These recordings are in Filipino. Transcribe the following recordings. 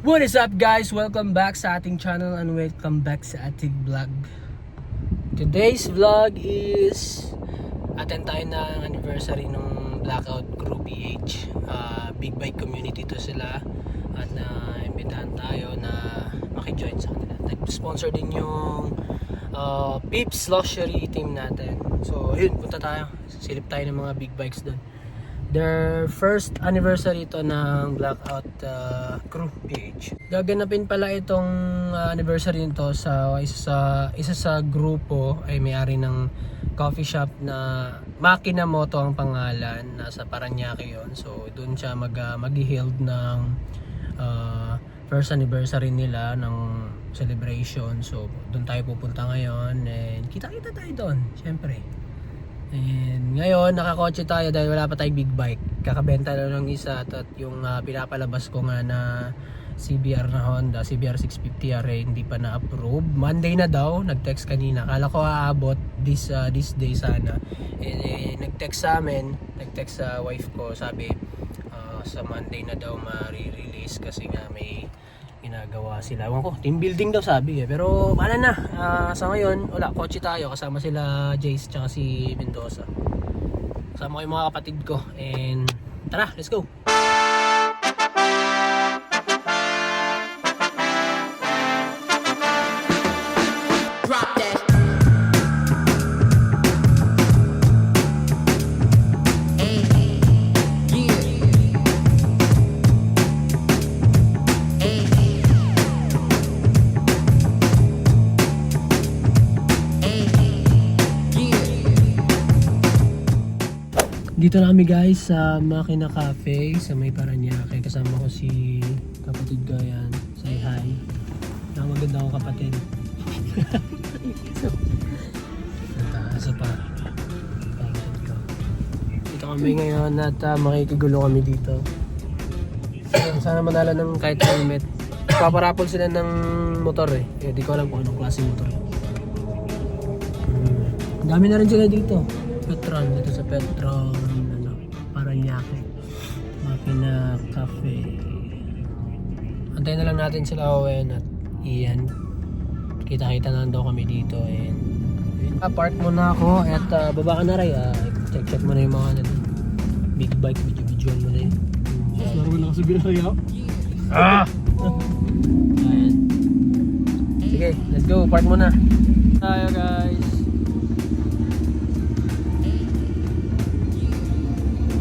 What is up guys? Welcome back sa ating channel and welcome back sa ating vlog. Today's vlog is attend tayo ng anniversary ng Blackout Crew PH. Big bike community to sila at na-imbitahan tayo na maki-join sa kanila. Nag-sponsor din yung Pips Luxury team natin. So yun, punta tayo. Silip tayo ng mga big bikes doon. Their first anniversary ito ng Blackout Crew PH. Gaganapin pala itong anniversary nito sa isa sa grupo ay may-ari ng coffee shop na Makina Moto ang pangalan. Nasa Paranaque yon. So doon siya mag-held ng first anniversary nila ng celebration. So doon tayo pupunta ngayon and kita-kita tayo doon, syempre. And ngayon nakakotse tayo dahil wala pa tayong big bike. Kakabenta na ng isa at yung pinapalabas ko nga na CBR na Honda, CBR 650 RA hindi pa na-approve. Monday na daw, nag-text kanina. Akala ko aabot this day sana. Nag-text sa amin, nag-text sa wife ko, sabi sa Monday na daw ma-release kasi nga may ginagawa sila. Ewan ko, team building daw sabi eh. Pero wala na. Sa ngayon, wala. Kotse tayo. Kasama sila Jace tsaka si Mendoza. Kasama ko yung mga kapatid ko. And tara, let's go! Drop that. Dito na kami guys sa Makina Cafe sa may Paranaque. Kasama ko si kapatid ko yan. Say hi. Maganda akong kapatid. Isa pa. Kapatid ko. Dito kami ngayon at makikigulo kami dito. Sana manala ng kahit helmet. Paparapol sila ng motor eh. Di ko alam kung anong klase motor. Dami na rin sila dito. Petron, dito sa Petron, Paranaque, Makina Cafe. Antayin na lang natin sila Owen at Ian. Kita-kita na daw kami dito. Park muna ako at baba ka na rin. Check mo na yung mga big bike, video mo na yun. Laro na kasi binariyaw. Ayan. Sige, let's go. Park muna. Tayo guys.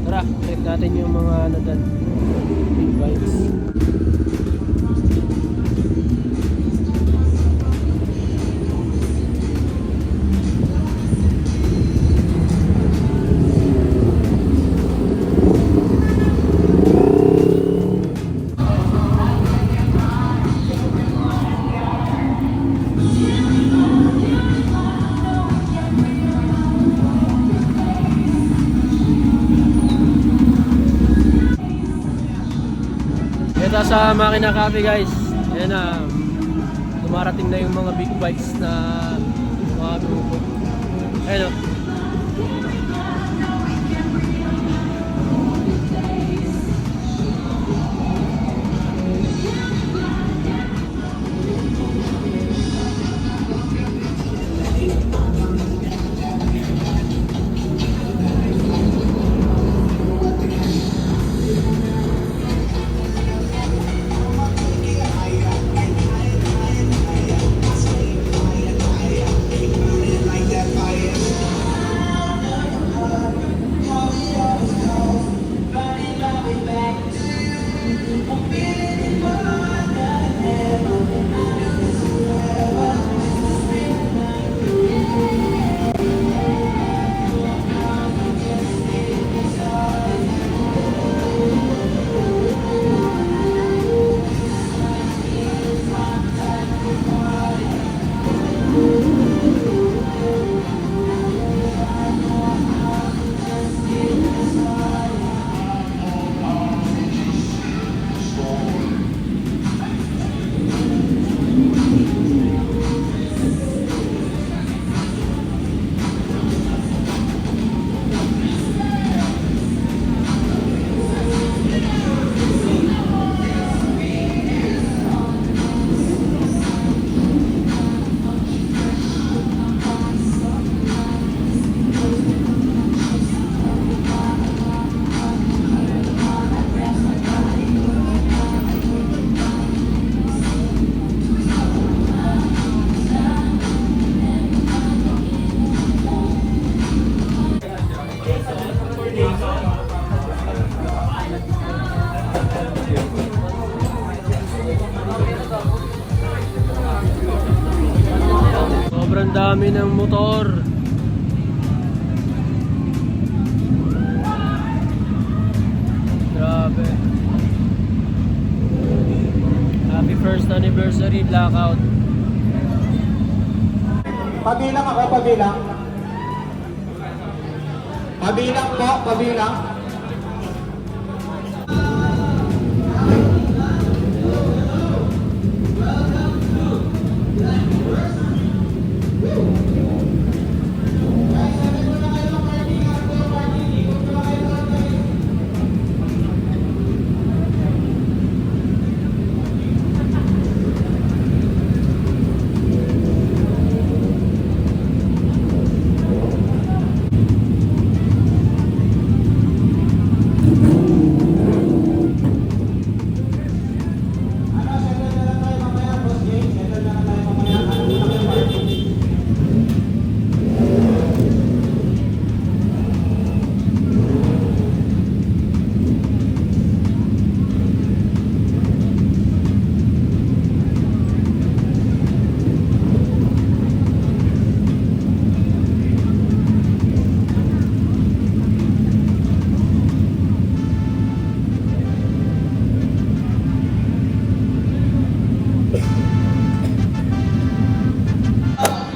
Tara, check natin yung mga big bikes. Ito sa Makina Cafe guys. Ayan na, dumarating na yung mga big bikes na mga grupo. Ayan o. Sobrang dami ng motor. Grabe. Happy first anniversary blackout. Pabilang ako, pabilang. Pabilang po, pabilang.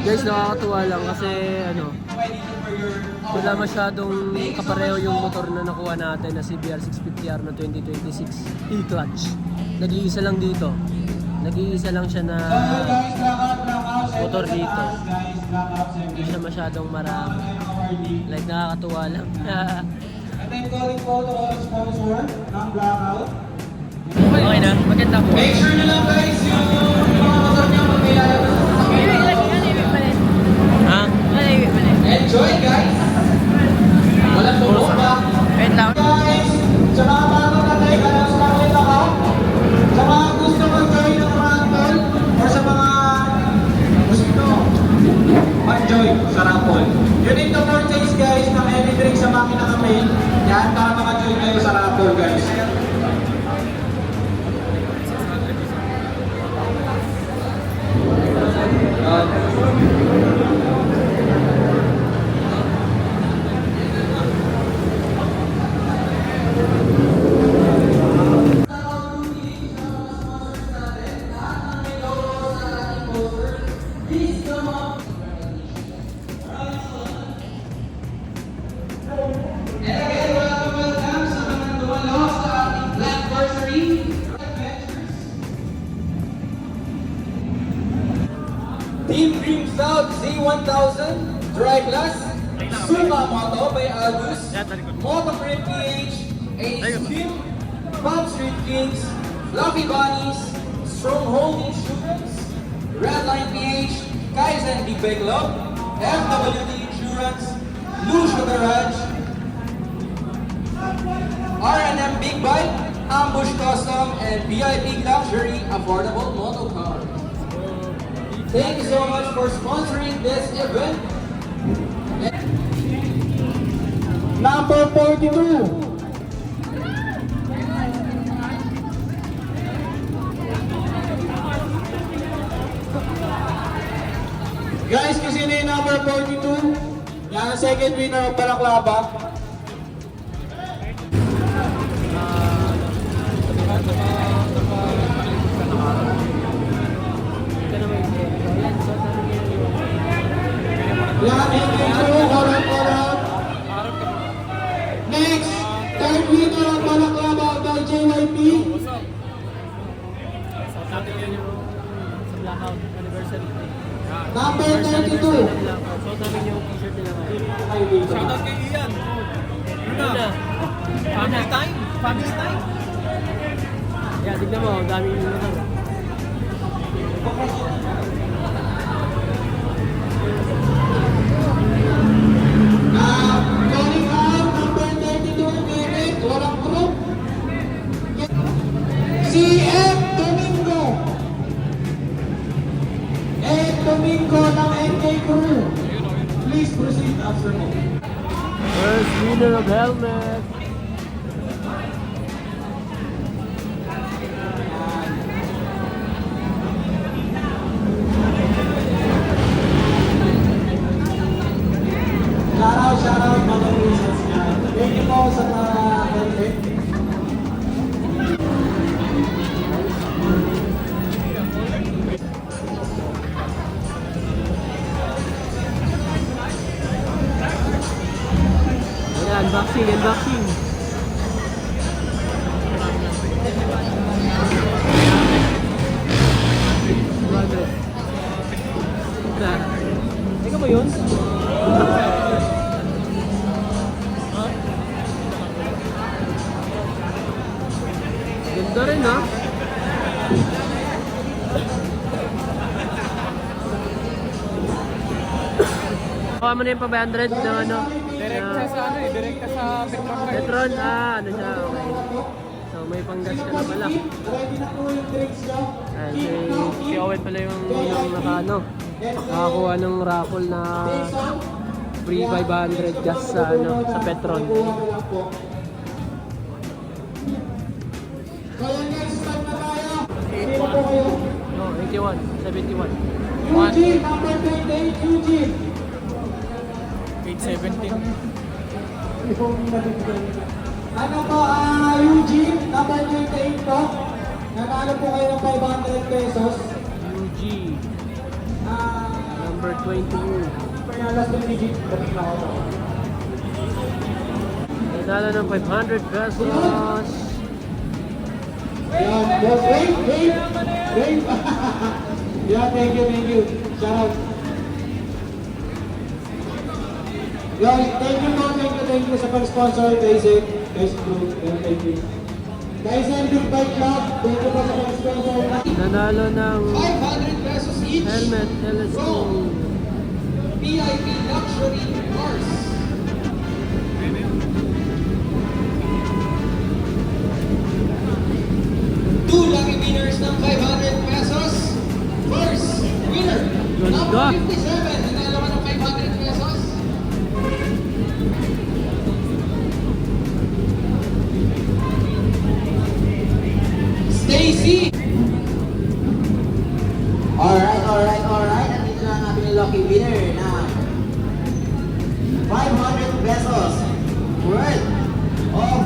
Guys, nakakatuwa lang kasi ano, wala masyadong kapareho yung motor na nakuha natin na CBR 650R na 2026 E-clutch. Nag-iisa lang dito. Nag-iisa lang siya na motor dito. Hindi siya masyadong marami. Like, nakakatuwa lang. And then calling po to all sponsor ng Blackout. Okay na, maganda po. Make sure nyo lang guys, yung mga motor nyo magkailangan. Ha? Enjoy guys! Walang bumba. Wait lang. Guys, sa mga bago natin, announce namin ako. Sa mga gusto mag-join ng raffle or sa mga gusto mag-join sa raffle. You need to purchase guys ng any drink sa makina kami. Yan, para maka-join kayo sa raffle guys. Team Dream South Z1000, Dry Glass, Suma Moto by Albus, Moto Grip PH, Ace Team, Palm Street Kings, Fluffy Bunnies, Stronghold Insurance, Redline PH, Kaizen Big Bag Love, FWD Insurance, Lucio Garage, R&M Big Bike, Ambush Custom, and VIP Luxury Affordable Moto Car. Thank you so much for sponsoring this event. Number 42. Guys, kasi na yung number 42. Yan ang second winner ng Balaklava. Yan, correct. Next, third winner ng Balaklava by JYP. Number 32. Suot namin yung t-shirt nila ngayon. Shoutout kay Ian. Luna. Family time. Family time. Yeah, tignan mo, ang daming motor. Calling out number 32, Derek, walang group. Si M. Domingo. M. Domingo ng NK Crew. Please proceed after me. First winner of helmet. Unboxing, unboxing. Ikaw ba yun? Ganda rin ha? Kuha mo na yung pa 500 ng ano? Direct ka sa ano eh, direct ka sa Petron. Petron, ano siya, okay. So may panggas ka na pala. Ayan, si Owen pala yung nakakuha ng raffle na free 500 gas sa sa Petron. No, 81, 71. Eugene, number 28, Eugene. 817. Ano po, Eugene, number 28 po. Nanalo po kayo ng 500 pesos. UG, number 22. Pinalas ng Eugene. Nadala ng 500 pesos. Yan, yes, wait. Yeah, thank you. Shout out. Guys, thank you sa pag-sponsor, Basic Group, and thank you. Guys, and Big Bike Club, thank you po sa pag-sponsor. Nanalo ng 500 pesos each. helmet LS2. VIP Luxury Cars. Two lucky winners ng 500 pesos. First winner, number 57, nanalo ka ng 500 pesos. Stacy! Alright. Nandito na ang ating lucky winner na 500 pesos worth of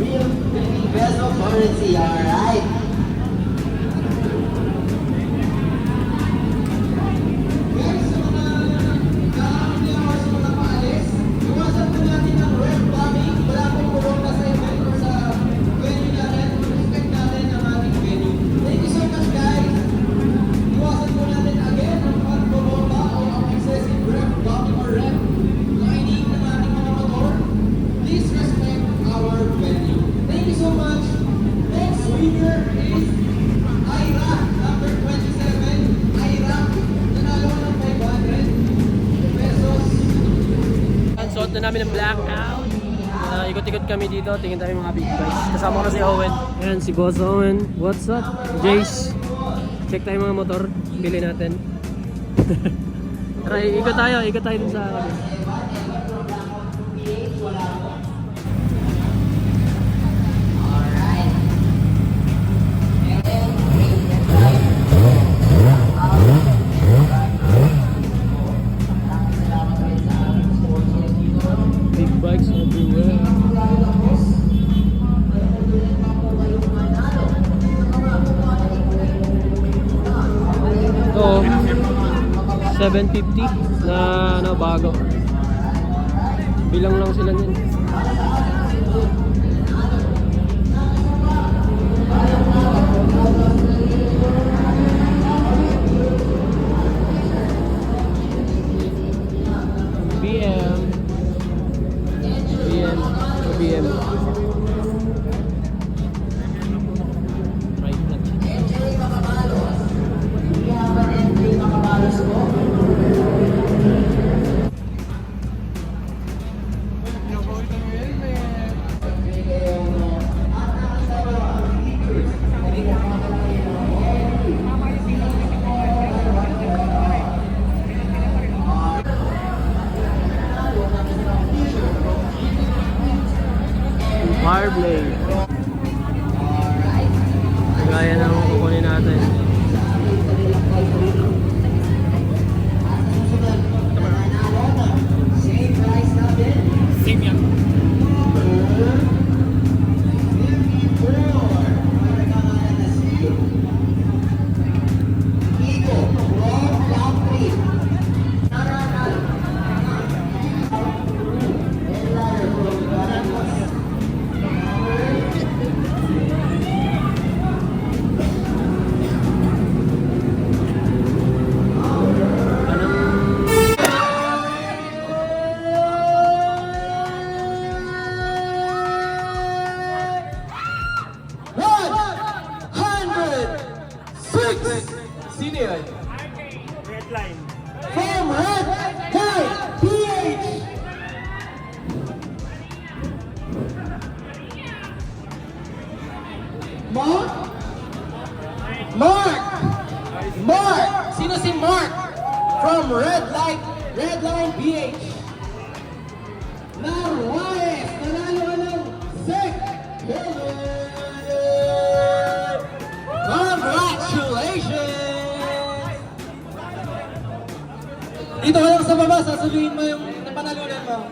real Philippine peso currency. Alright. Guys, sa mga nakakakilala or sa mga paalis, iwasan po natin ang red bombing. Wala pong pumunta sa event or sa venue natin. Respect natin ang ating venue. Thank you so much, guys. Iwasan po natin again ang pagpumomba o ang excessive red bombing or red lining ng ating mga motor. Please respect our venue. Thank you so much. Next winner is Ira, number 27. Ira, nanalo ng 500 pesos. Suot na namin ng blackout. Ikot-ikot kami dito, tingin tayo mga big bikes. Kasama ko na si Owen. Ayan, si Boss Owen. What's up? Jace. Check tayo mga motor. Bili natin. Tara, ikot tayo dun sa big bikes everywhere. Ito, 750 na bago. Bilang lang sila nun. BM. Right na. Fireblade. Gaya ng kukunin natin. Same yan. From Red Line PH. Mark? Sino si Mark? From Red Line PH. Narwaez, nanalo ka ng SEC Helmet! Congratulations! Dito ka lang sa baba, sasabihin mo yung napanalunan mo.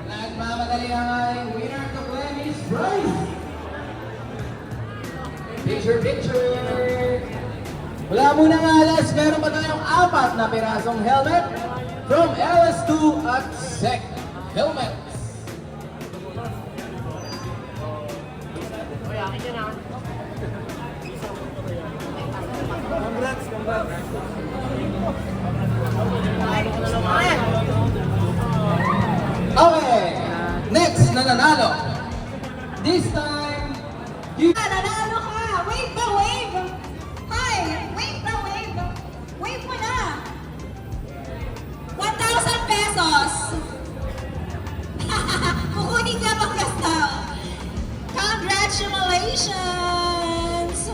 Nagmamadali ang ating winner to claim his prize. Picture! Wala munang alas, meron pa tayong 4 na pirasong helmet from LS2 at SEC Helmets. Okay, next na nanalo. This time, Nanalo ka! Wave ba, wave! Hi! Wave ba, wave! Wave mo na! 1,000 pesos! Kukunin ka pang gasta! Congratulations!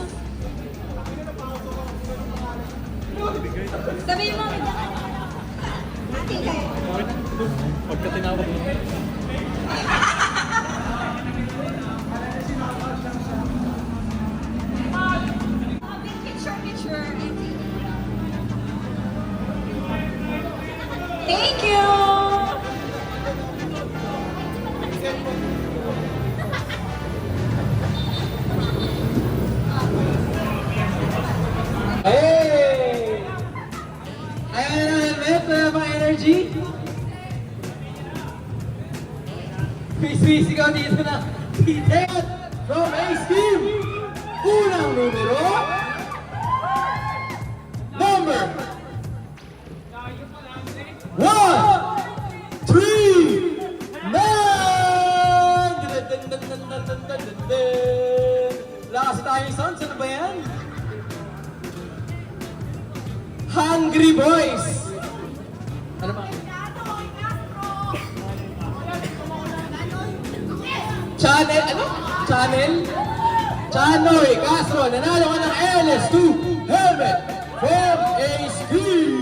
Sabihin mo, may daka. Ating kayo. Pagka tinawag mo. Picture. Thank you! hey! Ayan ang helmet, mga energy. Sisigaw dito na Titet from Ace Team. Unang numero, number 1, 3, 9. Lakas tayong sounds, ano ba yan? Hungry Boys. Ano ba? Chanoy Castro, nanalo ka ng LS2 helmet from Ace Team.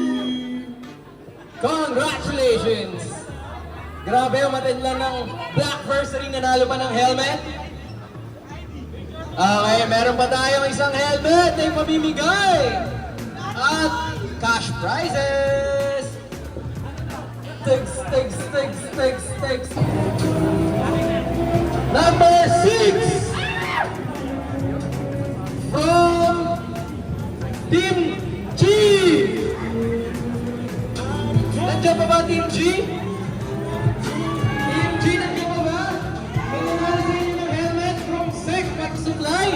Congratulations! Grabe, umatid lang ng Blackversary, nanalo pa ng helmet. Okay, meron pa tayong isang helmet na ipamimigay. At cash prizes. Tigs. Number 6 from Team G. Nandiyan pa ba Team G? Team G, nandiyan pa ba? May nanalo sa inyo ng helmet from SEC Pack Supply.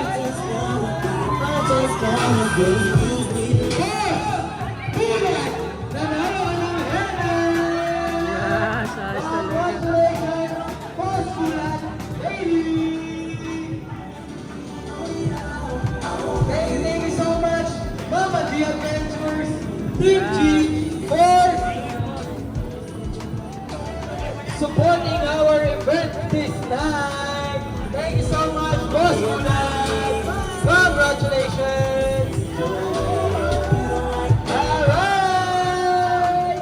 Bulat! Nanalo ka ng helmet! Congratulations, Boss Bulat, baby! Thank you so much, Mama G Adventures, Team G, for supporting our event this night. Thank you so much, Boss Bulat. Congratulations. Alright.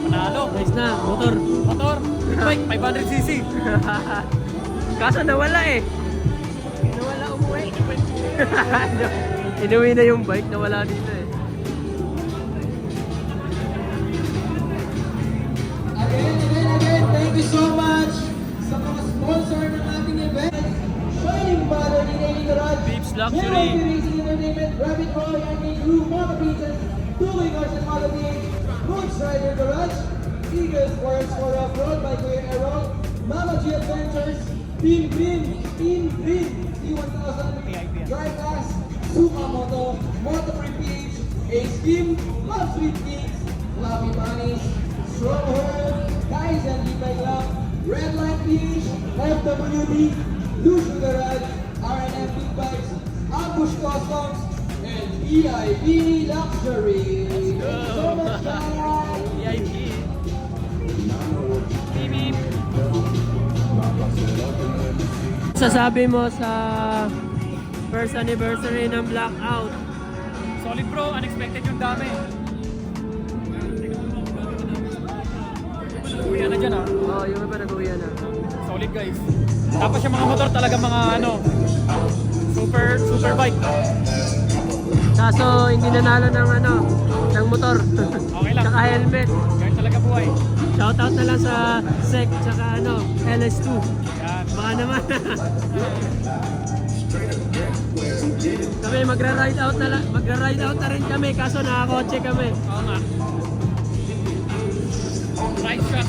Panalo. Nice na, motor. Bike, 500cc. Kaso nawala eh. Nawala umuwi. Inuwi na yung bike, nawala dito eh. Again, thank you so much sa mga sponsor ng ating event. Shining Mother ni Nelly Garage, Beeps Luxury. Melody Racing Entertainment, Rabbit Roy, and the crew, Mama Princess, Tuloy Cars and Holiday, Coach Rider Garage, Eagle Sports for Off-Road by Kuya Errol, Mama G Adventures, Team Green, C1000, Drive Gas, Suka Moto, Moto Free PH, Ace Team, Love Sweet Kings, Fluffy Bunnies, Stronghold, Guys and Levi Club, Red Line PH, FWD, Lucio Garage, RNM Big Bikes, Ambush Customs, and VIP Luxury. Thank you so much, guys! VIP. Beep, beep. Sasabi mo sa first anniversary ng Blackout? Solid bro, unexpected yung dami. Uwi na dyan ah. Oo, yung iba nag-uwian na. Solid guys. Tapos yung mga motor talaga mga ano, super bike. Kaso hindi nanalo ng ng motor. Okay lang. Tsaka helmet. Ganyan talaga buhay. Shoutout na lang sa SEC tsaka LS2. Yan. Baka naman. Kami magra-ride out na lang. Magra-ride out na rin kami kaso nakakotse kami. Oo nga. Right shot.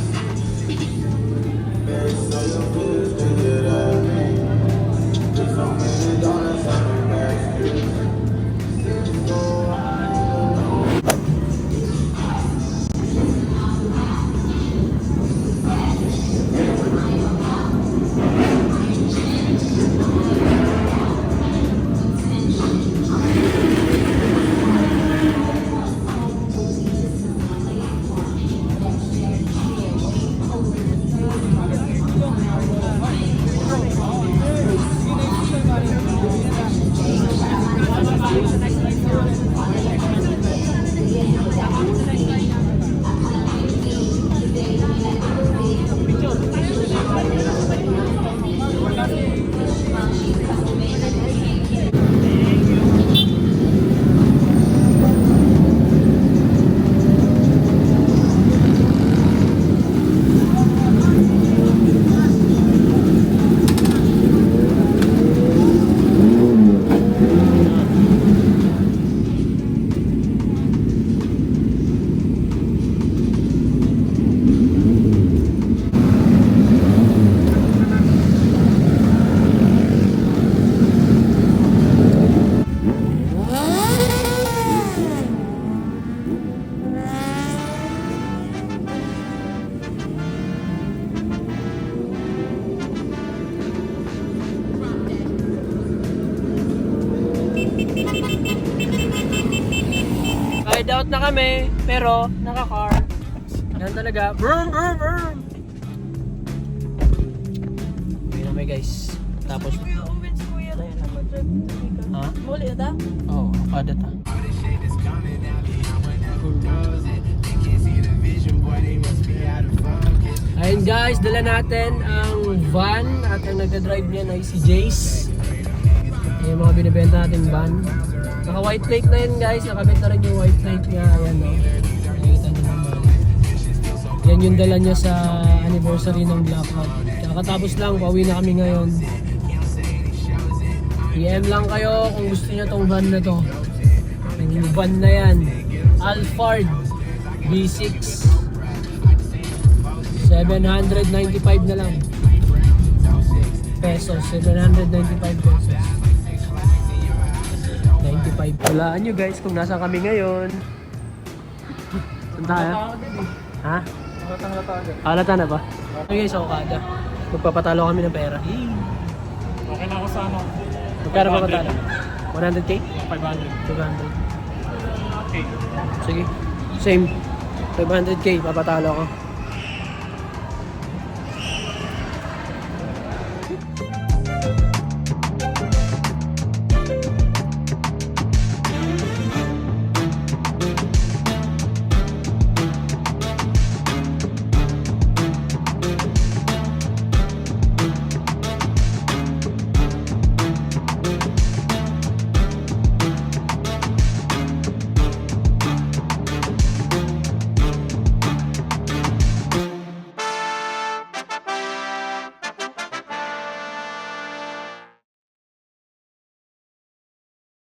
Ride out na kami, pero naka-car. Yan talaga. Vroom, vroom, vroom. Uwi na may guys. Tapos... Ha? Muli na ta? Oo, kada ta. Ayun guys, dala natin ang van at ang nagda-drive niyan ay si Jace. Yung mga binibenta natin van. Naka white plate na yun guys, nakabit na rin yung white plate niya. Ayan o. Nakikita niyo naman. Yan yung dala niya sa anniversary ng Blackout. Kakatapos lang, pauwi na kami ngayon. PM lang kayo kung gusto niyo tong van na to. Yung van na yan. Alphard V6. 795 na lang. Pesos. 795 pesos. 95. Walaan nyo guys kung nasa kami ngayon. Saan tayo? Ha? Halata na ba? Okay, sa Okada. Magpapatalo kami ng pera. Okay na ako sa ano. Magkano pa patalo? 100k? 500. 200. Okay. Sige. Same. 500k, papatalo ko.